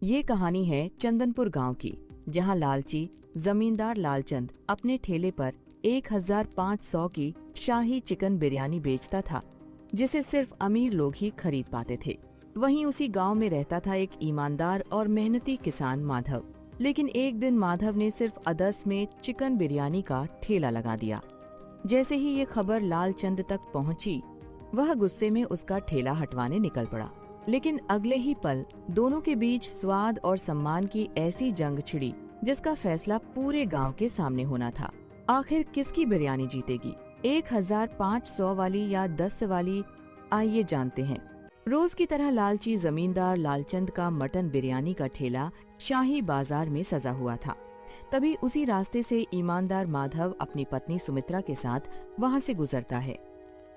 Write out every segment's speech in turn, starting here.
ये कहानी है चंदनपुर गांव की, जहां लालची जमींदार लालचंद अपने ठेले पर 1500 की शाही चिकन बिरयानी बेचता था, जिसे सिर्फ अमीर लोग ही खरीद पाते थे। वहीं उसी गांव में रहता था एक ईमानदार और मेहनती किसान माधव। लेकिन एक दिन माधव ने सिर्फ अदस में चिकन बिरयानी का ठेला लगा दिया। जैसे ही ये खबर लालचंद तक पहुंची, वह गुस्से में उसका ठेला हटवाने निकल पड़ा। लेकिन अगले ही पल दोनों के बीच स्वाद और सम्मान की ऐसी जंग छिड़ी, जिसका फैसला पूरे गांव के सामने होना था। आखिर किसकी बिरयानी जीतेगी, 1500 वाली या 10 वाली? आइए जानते हैं। रोज की तरह लालची जमींदार लालचंद का मटन बिरयानी का ठेला शाही बाजार में सजा हुआ था। तभी उसी रास्ते से ईमानदार माधव अपनी पत्नी सुमित्रा के साथ वहां से गुजरता है।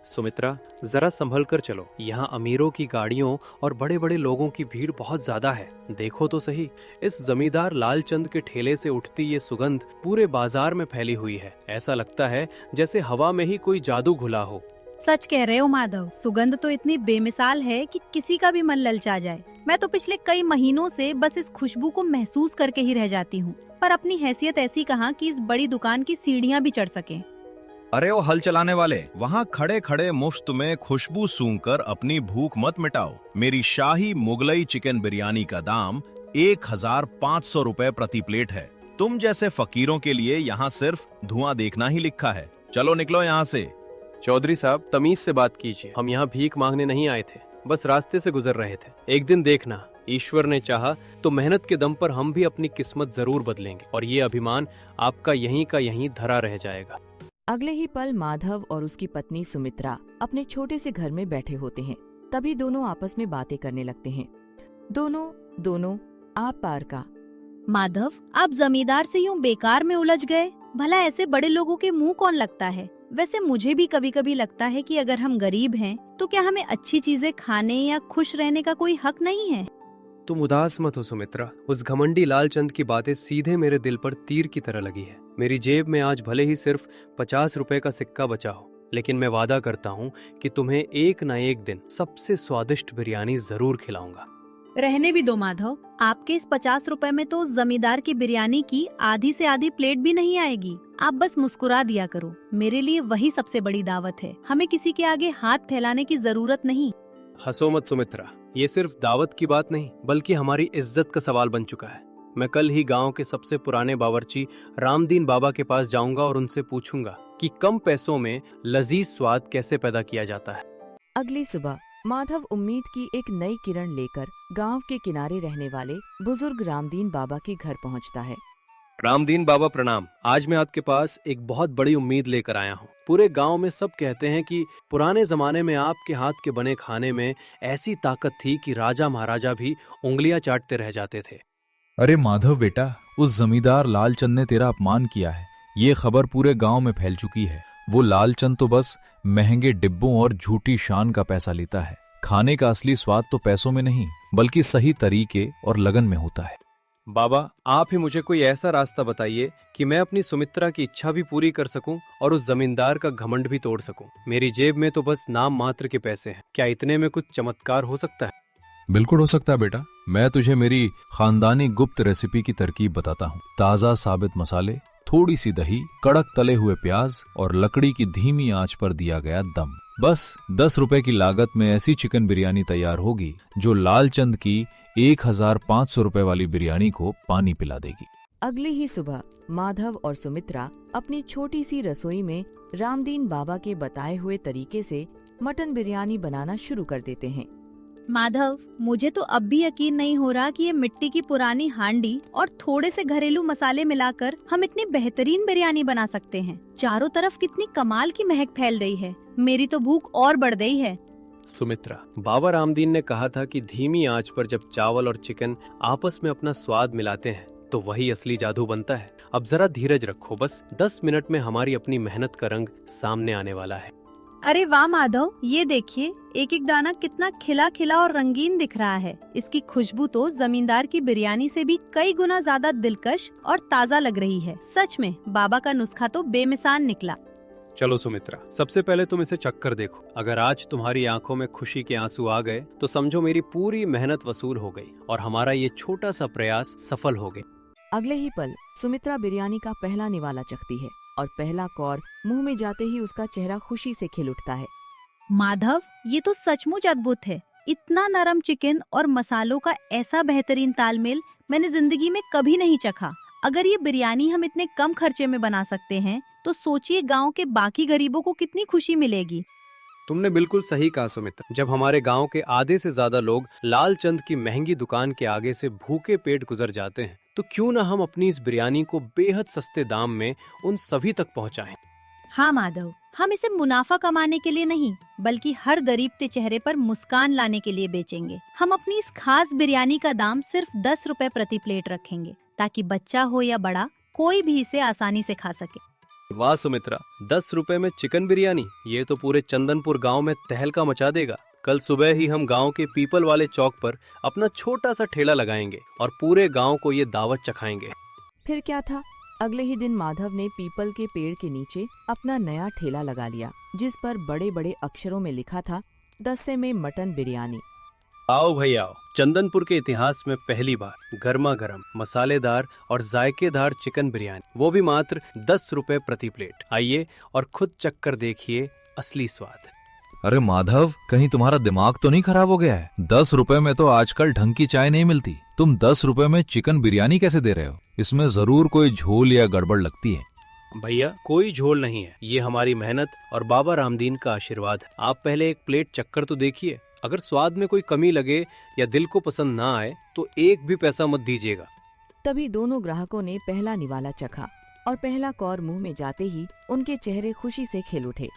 सुमित्रा, जरा संभल कर चलो। यहाँ अमीरों की गाड़ियों और बड़े बड़े लोगों की भीड़ बहुत ज्यादा है। देखो तो सही, इस जमींदार लालचंद के ठेले से उठती ये सुगंध पूरे बाजार में फैली हुई है। ऐसा लगता है जैसे हवा में ही कोई जादू घुला हो। सच कह रहे हो माधव, सुगंध तो इतनी बेमिसाल है कि किसी का भी मन ललचा जाए। मैं तो पिछले कई महीनों से बस इस खुशबू को महसूस करके ही रह जाती हूँ। पर अपनी हैसियत ऐसी कहाँ कि इस बड़ी दुकान की सीढ़ियाँ भी चढ़ सके। अरे ओ हल चलाने वाले, वहाँ खड़े खड़े मुफ्त में खुशबू सूंघकर अपनी भूख मत मिटाओ। मेरी शाही मुगलई चिकन बिरयानी का दाम 1500 रुपए प्रति प्लेट है। तुम जैसे फकीरों के लिए यहाँ सिर्फ धुआं देखना ही लिखा है। चलो निकलो यहाँ से। चौधरी साहब, तमीज से बात कीजिए। हम यहाँ भीख मांगने नहीं आए थे, बस रास्ते से गुजर रहे थे। एक दिन देखना, ईश्वर ने चाहा तो मेहनत के दम पर हम भी अपनी किस्मत जरूर बदलेंगे और ये अभिमान आपका यहीं का यहीं धरा रह जाएगा। अगले ही पल माधव और उसकी पत्नी सुमित्रा अपने छोटे से घर में बैठे होते हैं। तभी दोनों आपस में बातें करने लगते हैं। दोनों आप पार का। माधव, आप जमींदार से यूं बेकार में उलझ गए। भला ऐसे बड़े लोगों के मुंह कौन लगता है? वैसे मुझे भी कभी कभी लगता है कि अगर हम गरीब हैं तो क्या हमें अच्छी चीजें खाने या खुश रहने का कोई हक नहीं है? तुम उदास मत हो सुमित्रा। उस घमंडी लालचंद की बातें सीधे मेरे दिल पर तीर की तरह लगी है। मेरी जेब में आज भले ही सिर्फ 50 रुपए का सिक्का बचा हो, लेकिन मैं वादा करता हूँ कि तुम्हें एक न एक दिन सबसे स्वादिष्ट बिरयानी जरूर खिलाऊंगा। रहने भी दो माधव, आपके इस 50 रुपए में तो जमींदार की बिरयानी की आधी से आधी प्लेट भी नहीं आएगी। आप बस मुस्कुरा दिया करो। मेरे लिए वही सबसे बड़ी दावत है। हमें किसी के आगे हाथ फैलाने की जरूरत नहीं। हंसो मत सुमित्रा, ये सिर्फ दावत की बात नहीं बल्कि हमारी इज्जत का सवाल बन चुका है। मैं कल ही गांव के सबसे पुराने बावर्ची रामदीन बाबा के पास जाऊंगा और उनसे पूछूंगा कि कम पैसों में लजीज स्वाद कैसे पैदा किया जाता है। अगली सुबह माधव उम्मीद की एक नई किरण लेकर गांव के किनारे रहने वाले बुजुर्ग रामदीन बाबा के घर पहुंचता है। रामदीन बाबा प्रणाम। आज मैं आपके पास एक बहुत बड़ी उम्मीद लेकर आया हूँ। पूरे गांव में सब कहते हैं कि पुराने जमाने में आपके हाथ के बने खाने में ऐसी ताकत थी कि राजा महाराजा भी उंगलियां चाटते रह जाते थे। अरे माधव बेटा, उस जमींदार लालचंद ने तेरा अपमान किया है। ये खबर पूरे गांव में फैल चुकी है। वो लालचंद तो बस महंगे डिब्बों और झूठी शान का पैसा लेता है। खाने का असली स्वाद तो पैसों में नहीं बल्कि सही तरीके और लगन में होता है। बाबा, आप ही मुझे कोई ऐसा रास्ता बताइए कि मैं अपनी सुमित्रा की इच्छा भी पूरी कर सकूं और उस जमींदार का घमंड भी तोड़ सकूं। मेरी जेब में तो बस नाम मात्र के पैसे हैं। क्या इतने में कुछ चमत्कार हो सकता है? बिल्कुल हो सकता है बेटा। मैं तुझे मेरी खानदानी गुप्त रेसिपी की तरकीब बताता हूँ। ताज़ा साबित मसाले, थोड़ी सी दही, कड़क तले हुए प्याज और लकड़ी की धीमी आंच पर दिया गया दम। बस 10 रुपए की लागत में ऐसी चिकन बिरयानी तैयार होगी जो लालचंद की 1500 रुपए वाली बिरयानी को पानी पिला देगी। अगली ही सुबह माधव और सुमित्रा अपनी छोटी सी रसोई में रामदीन बाबा के बताए हुए तरीके से मटन बिरयानी बनाना शुरू कर देते हैं। माधव, मुझे तो अब भी यकीन नहीं हो रहा कि ये मिट्टी की पुरानी हांडी और थोड़े से घरेलू मसाले मिलाकर हम इतनी बेहतरीन बिरयानी बना सकते हैं। चारों तरफ कितनी कमाल की महक फैल रही है। मेरी तो भूख और बढ़ गई है। सुमित्रा, बाबा रामदीन ने कहा था कि धीमी आंच पर जब चावल और चिकन आपस में अपना स्वाद मिलाते हैं तो वही असली जादू बनता है। अब जरा धीरज रखो, बस 10 मिनट में हमारी अपनी मेहनत का रंग सामने आने वाला है। अरे वाह माधव, ये देखिए, एक एक दाना कितना खिला खिला और रंगीन दिख रहा है। इसकी खुशबू तो जमींदार की बिरयानी से भी कई गुना ज्यादा दिलकश और ताज़ा लग रही है। सच में बाबा का नुस्खा तो बेमिसाल निकला। चलो सुमित्रा, सबसे पहले तुम इसे चखकर देखो। अगर आज तुम्हारी आंखों में खुशी के आंसू आ गए तो समझो मेरी पूरी मेहनत वसूल हो गई और हमारा ये छोटा सा प्रयास सफल हो गया। अगले ही पल सुमित्रा बिरयानी का पहला निवाला चखती है और पहला कौर मुंह में जाते ही उसका चेहरा खुशी से खिल उठता है। माधव, ये तो सचमुच अद्भुत है। इतना नरम चिकन और मसालों का ऐसा बेहतरीन तालमेल मैंने जिंदगी में कभी नहीं चखा। अगर ये बिरयानी हम इतने कम खर्चे में बना सकते हैं तो सोचिए गांव के बाकी गरीबों को कितनी खुशी मिलेगी। तुमने बिल्कुल सही कहा सुमित्रा। जब हमारे गांव के आधे से ज्यादा लोग लालचंद की महंगी दुकान के आगे से भूखे पेट गुजर जाते हैं तो क्यों ना हम अपनी इस बिरयानी को बेहद सस्ते दाम में उन सभी तक पहुंचाएं। हाँ माधव, हम इसे मुनाफा कमाने के लिए नहीं बल्कि हर गरीब के चेहरे पर मुस्कान लाने के लिए बेचेंगे। हम अपनी इस खास बिरयानी का दाम सिर्फ 10 रुपए प्रति प्लेट रखेंगे ताकि बच्चा हो या बड़ा कोई भी इसे आसानी से खा सके। वाह सुमित्रा, 10 रुपए में चिकन बिरयानी, ये तो पूरे चंदनपुर गांव में तहलका मचा देगा। कल सुबह ही हम गांव के पीपल वाले चौक पर अपना छोटा सा ठेला लगाएंगे और पूरे गांव को ये दावत चखाएंगे। फिर क्या था, अगले ही दिन माधव ने पीपल के पेड़ के नीचे अपना नया ठेला लगा लिया जिस पर बड़े बड़े अक्षरों में लिखा था 10 में मटन बिरयानी। आओ भाई आओ, चंदनपुर के इतिहास में पहली बार गर्मा गर्म मसालेदार और जायकेदार चिकन बिरयानी, वो भी मात्र 10 रुपए प्रति प्लेट। आइए और खुद चखकर देखिए असली स्वाद। अरे माधव, कहीं तुम्हारा दिमाग तो नहीं खराब हो गया है? 10 रुपए में तो आजकल ढंग की चाय नहीं मिलती। तुम 10 रुपए में चिकन बिरयानी कैसे दे रहे हो? इसमें जरूर कोई झोल या गड़बड़ लगती है। भैया, कोई झोल नहीं है, ये हमारी मेहनत और बाबा रामदीन का आशीर्वाद है। आप पहले एक प्लेट चखकर तो देखिए। अगर स्वाद में कोई कमी लगे या दिल को पसंद ना आए तो एक भी पैसा मत दीजिएगा। तभी दोनों ग्राहकों ने पहला निवाला चखा और पहला कौर मुंह में जाते ही उनके चेहरे खुशी से खिल उठे।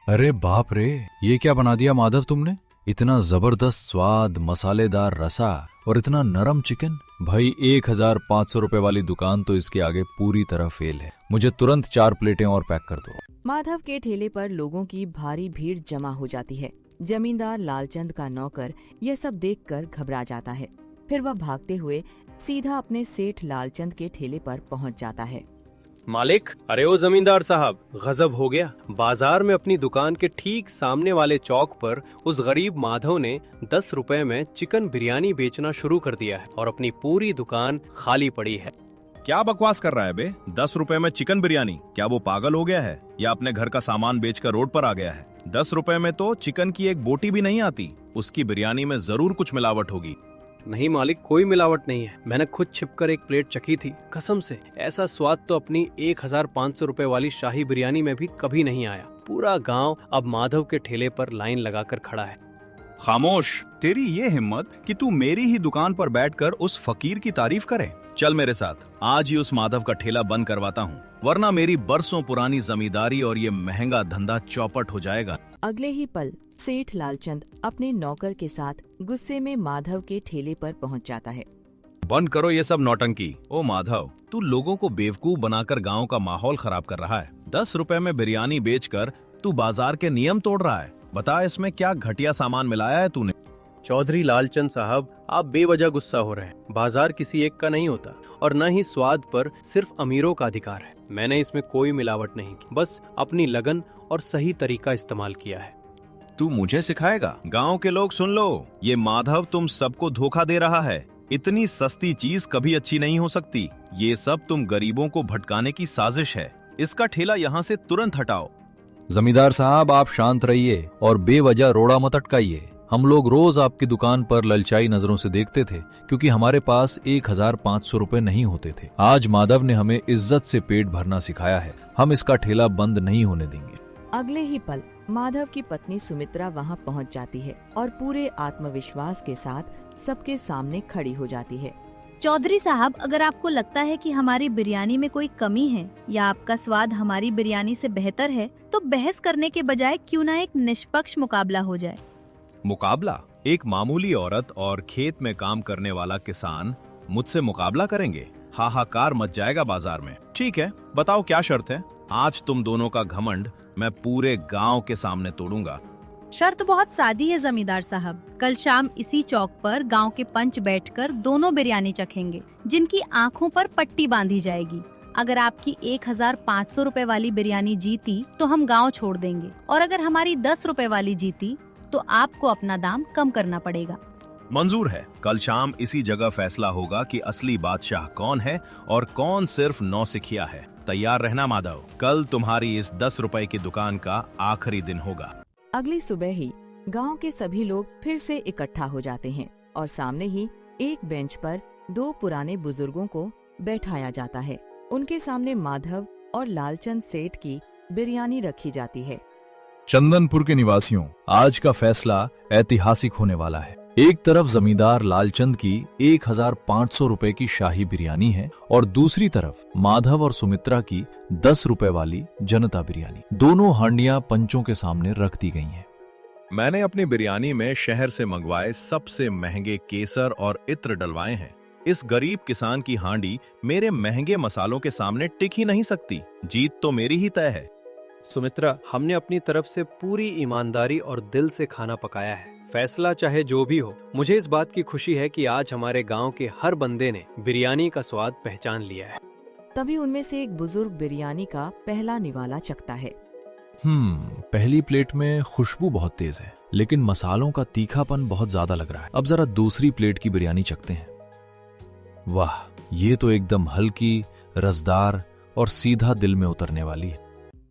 अरे बाप रे, ये क्या बना दिया माधव तुमने? इतना जबरदस्त स्वाद, मसालेदार रसा और इतना नरम चिकन। भाई 1500 रुपए वाली दुकान तो इसके आगे पूरी तरह फेल है। मुझे तुरंत 4 प्लेटें और पैक कर दो। माधव के ठेले पर लोगों की भारी भीड़ जमा हो जाती है। जमींदार लालचंद का नौकर यह सब देखकर घबरा जाता है। फिर वह भागते हुए सीधा अपने सेठ लालचंद के ठेले पर पहुंच जाता है। मालिक, अरे ओ जमींदार साहब, गजब हो गया। बाजार में अपनी दुकान के ठीक सामने वाले चौक पर उस गरीब माधव ने 10 रुपए में चिकन बिरयानी बेचना शुरू कर दिया है और अपनी पूरी दुकान खाली पड़ी है। क्या बकवास कर रहा है बे? 10 रुपए में चिकन बिरयानी? क्या वो पागल हो गया है या अपने घर का सामान बेचकर रोड पर आ गया है? 10 रुपए में तो चिकन की एक बोटी भी नहीं आती। उसकी बिरयानी में जरूर कुछ मिलावट होगी। नहीं मालिक, कोई मिलावट नहीं है। मैंने खुद छिपकर एक प्लेट चखी थी, कसम से। ऐसा स्वाद तो अपनी 1500 रुपए वाली शाही बिरयानी में भी कभी नहीं आया। पूरा गांव अब माधव के ठेले पर लाइन लगाकर खड़ा है। खामोश, तेरी ये हिम्मत कि तू मेरी ही दुकान पर बैठकर उस फकीर की तारीफ करे? चल मेरे साथ, आज ही उस माधव का ठेला बंद करवाता हूँ, वरना मेरी बरसों पुरानी जमींदारी और ये महंगा धंधा चौपट हो जाएगा। अगले ही पल सेठ लालचंद अपने नौकर के साथ गुस्से में माधव के ठेले पर पहुंच जाता है। बंद करो ये सब नौटंकी। ओ माधव, तू लोगों को बेवकूफ बनाकर गांव का माहौल खराब कर रहा है। 10 रुपए में बिरयानी बेचकर तू बाजार के नियम तोड़ रहा है। बता, इसमें क्या घटिया सामान मिलाया है तूने? चौधरी लालचंद साहब, आप बेवजह गुस्सा हो रहे हैं। बाजार किसी एक का नहीं होता और न ही स्वाद पर सिर्फ अमीरों का अधिकार है। मैंने इसमें कोई मिलावट नहीं की, बस अपनी लगन और सही तरीका इस्तेमाल किया है। तू मुझे सिखाएगा? गांव के लोग सुन लो, ये माधव तुम सबको धोखा दे रहा है। इतनी सस्ती चीज कभी अच्छी नहीं हो सकती। ये सब तुम गरीबों को भटकाने की साजिश है। इसका ठेला यहाँ से तुरंत हटाओ। जमींदार साहब, आप शांत रहिए और बेवजह रोड़ा मत अटकाइए। हम लोग रोज आपकी दुकान पर ललचाई नजरों से देखते थे क्योंकि हमारे पास 1500 रुपए नहीं होते थे। आज माधव ने हमें इज्जत से पेट भरना सिखाया है। हम इसका ठेला बंद नहीं होने देंगे। अगले ही पल माधव की पत्नी सुमित्रा वहां पहुंच जाती है और पूरे आत्मविश्वास के साथ सबके सामने खड़ी हो जाती है। चौधरी साहब, अगर आपको लगता है कि हमारी बिरयानी में कोई कमी है या आपका स्वाद हमारी बिरयानी से बेहतर है तो बहस करने के बजाय क्यों ना एक निष्पक्ष मुकाबला हो जाए। मुकाबला? एक मामूली औरत और खेत में काम करने वाला किसान मुझसे मुकाबला करेंगे? हाहाकार मच जाएगा बाजार में। ठीक है, बताओ क्या शर्त है? आज तुम दोनों का घमंड मैं पूरे गांव के सामने तोड़ूंगा। शर्त बहुत सादी है जमींदार साहब। कल शाम इसी चौक पर गांव के पंच बैठकर दोनों बिरयानी चखेंगे, जिनकी आंखों पर पट्टी बांधी जाएगी। अगर आपकी 1500 रुपए वाली बिरयानी जीती तो हम गांव छोड़ देंगे, और अगर हमारी 10 रुपए वाली जीती तो आपको अपना दाम कम करना पड़ेगा। मंजूर है। कल शाम इसी जगह फैसला होगा कि असली बादशाह कौन है और कौन सिर्फ नौसिखिया है। तैयार रहना माधव, कल तुम्हारी इस 10 रुपए की दुकान का आखिरी दिन होगा। अगली सुबह ही गांव के सभी लोग फिर से इकट्ठा हो जाते हैं और सामने ही एक बेंच पर 2 पुराने बुजुर्गों को बैठाया जाता है। उनके सामने माधव और लालचंद सेठ की बिरयानी रखी जाती है। चंदनपुर के निवासियों, आज का फैसला ऐतिहासिक होने वाला है। एक तरफ जमींदार लालचंद की 1500 रुपए की शाही बिरयानी है और दूसरी तरफ माधव और सुमित्रा की 10 रुपए वाली जनता बिरयानी। दोनों हांडियां पंचों के सामने रख दी गई हैं। मैंने अपनी बिरयानी में शहर से मंगवाए सबसे महंगे केसर और इत्र डलवाए हैं। इस गरीब किसान की हांडी मेरे महंगे मसालों के सामने टिक ही नहीं सकती। जीत तो मेरी ही तय है। सुमित्रा, हमने अपनी तरफ से पूरी ईमानदारी और दिल से खाना पकाया है। फैसला चाहे जो भी हो, मुझे इस बात की खुशी है कि आज हमारे गांव के हर बंदे ने बिरयानी का स्वाद पहचान लिया है। तभी उनमें से एक बुजुर्ग बिरयानी का पहला निवाला चखता है। पहली प्लेट में खुशबू बहुत तेज है, लेकिन मसालों का तीखापन बहुत ज्यादा लग रहा है। अब जरा दूसरी प्लेट की बिरयानी चखते हैं। वाह, ये तो एकदम हल्की, रसदार और सीधा दिल में उतरने वाली है।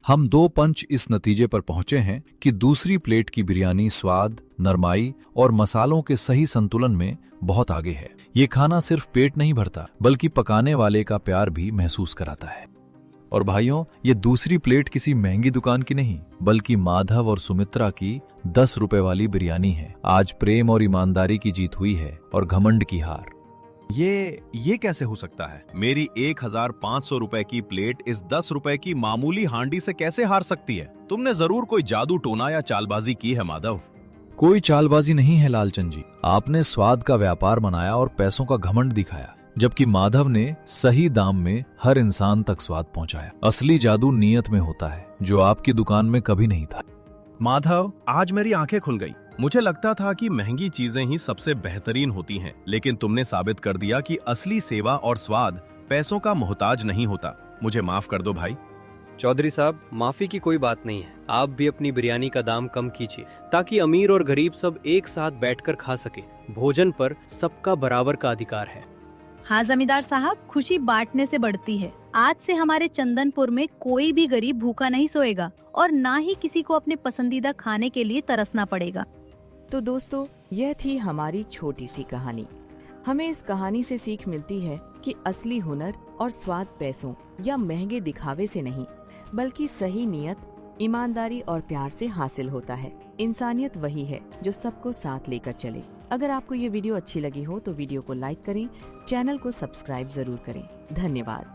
हम 2 पंच इस नतीजे पर पहुंचे हैं कि दूसरी प्लेट की बिरयानी स्वाद, नरमाई और मसालों के सही संतुलन में बहुत आगे है। ये खाना सिर्फ पेट नहीं भरता, बल्कि पकाने वाले का प्यार भी महसूस कराता है। और भाइयों, ये दूसरी प्लेट किसी महंगी दुकान की नहीं, बल्कि माधव और सुमित्रा की 10 रुपए वाली बिरयानी है। आज प्रेम और ईमानदारी की जीत हुई है और घमंड की हार। ये कैसे हो सकता है? मेरी 1500 रुपए की प्लेट इस 10 रुपए की मामूली हांडी से कैसे हार सकती है? तुमने जरूर कोई जादू टोना या चालबाजी की है माधव। कोई चालबाजी नहीं है लालचंद जी। आपने स्वाद का व्यापार बनाया और पैसों का घमंड दिखाया, जबकि माधव ने सही दाम में हर इंसान तक स्वाद पहुंचाया। असली जादू नीयत में होता है, जो आपकी दुकान में कभी नहीं था। माधव, आज मेरी आंखें खुल गई। मुझे लगता था कि महंगी चीजें ही सबसे बेहतरीन होती हैं, लेकिन तुमने साबित कर दिया कि असली सेवा और स्वाद पैसों का मोहताज नहीं होता। मुझे माफ कर दो भाई। चौधरी साहब, माफी की कोई बात नहीं है। आप भी अपनी बिरयानी का दाम कम कीजिए, ताकि अमीर और गरीब सब एक साथ बैठकर खा सके। भोजन पर सबका बराबर का अधिकार है। हाँ जमींदार साहब, खुशी बांटने से बढ़ती है। आज से हमारे चंदनपुर में कोई भी गरीब भूखा नहीं सोएगा और ना ही किसी को अपने पसंदीदा खाने के लिए तरसना पड़ेगा। तो दोस्तों, यह थी हमारी छोटी सी कहानी। हमें इस कहानी से सीख मिलती है कि असली हुनर और स्वाद पैसों या महंगे दिखावे से नहीं, बल्कि सही नियत, ईमानदारी और प्यार से हासिल होता है। इंसानियत वही है जो सबको साथ लेकर चले। अगर आपको ये वीडियो अच्छी लगी हो तो वीडियो को लाइक करें, चैनल को सब्सक्राइब जरूर करें। धन्यवाद।